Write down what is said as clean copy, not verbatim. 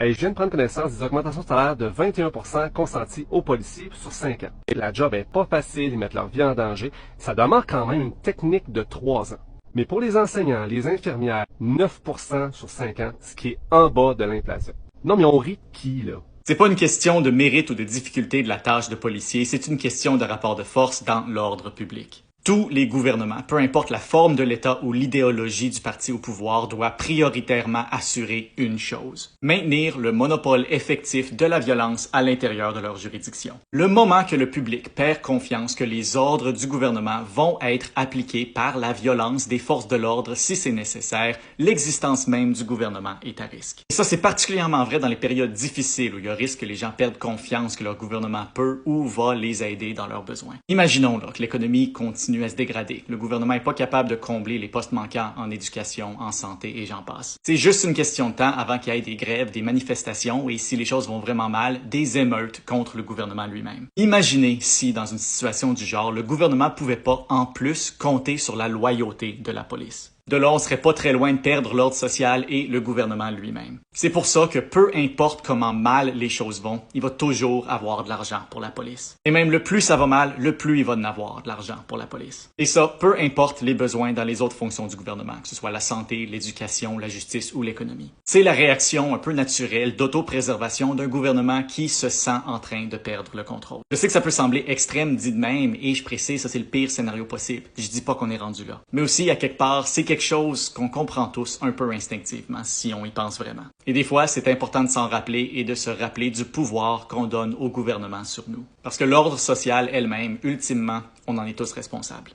Hey, je viens de prendre connaissance des augmentations de salaire de 21% consenties aux policiers sur 5 ans. Et la job est pas facile, ils mettent leur vie en danger. Ça demande quand même une technique de 3 ans. Mais pour les enseignants, les infirmières, 9% sur 5 ans, ce qui est en bas de l'inflation. Non, mais on rit de qui, là? C'est pas une question de mérite ou de difficulté de la tâche de policier, c'est une question de rapport de force dans l'ordre public. Tous les gouvernements, peu importe la forme de l'État ou l'idéologie du parti au pouvoir, doivent prioritairement assurer une chose: maintenir le monopole effectif de la violence à l'intérieur de leur juridiction. Le moment que le public perd confiance que les ordres du gouvernement vont être appliqués par la violence des forces de l'ordre si c'est nécessaire, l'existence même du gouvernement est à risque. Et ça, c'est particulièrement vrai dans les périodes difficiles où il y a risque que les gens perdent confiance que leur gouvernement peut ou va les aider dans leurs besoins. Imaginons là, que l'économie continue à se dégrader. Le gouvernement n'est pas capable de combler les postes manquants en éducation, en santé et j'en passe. C'est juste une question de temps avant qu'il y ait des grèves, des manifestations et, si les choses vont vraiment mal, des émeutes contre le gouvernement lui-même. Imaginez si, dans une situation du genre, le gouvernement pouvait pas, en plus, compter sur la loyauté de la police. De là, on serait pas très loin de perdre l'ordre social et le gouvernement lui-même. C'est pour ça que peu importe comment mal les choses vont, il va toujours avoir de l'argent pour la police. Et même le plus ça va mal, le plus il va en avoir de l'argent pour la police. Et ça, peu importe les besoins dans les autres fonctions du gouvernement, que ce soit la santé, l'éducation, la justice ou l'économie. C'est la réaction un peu naturelle d'autopréservation d'un gouvernement qui se sent en train de perdre le contrôle. Je sais que ça peut sembler extrême dit de même, et je précise, ça c'est le pire scénario possible. Je dis pas qu'on est rendu là. Mais aussi, à quelque part, c'est quelque chose qu'on comprend tous un peu instinctivement, si on y pense vraiment. Et des fois, c'est important de s'en rappeler et de se rappeler du pouvoir qu'on donne au gouvernement sur nous. Parce que l'ordre social elle-même, ultimement, on en est tous responsables.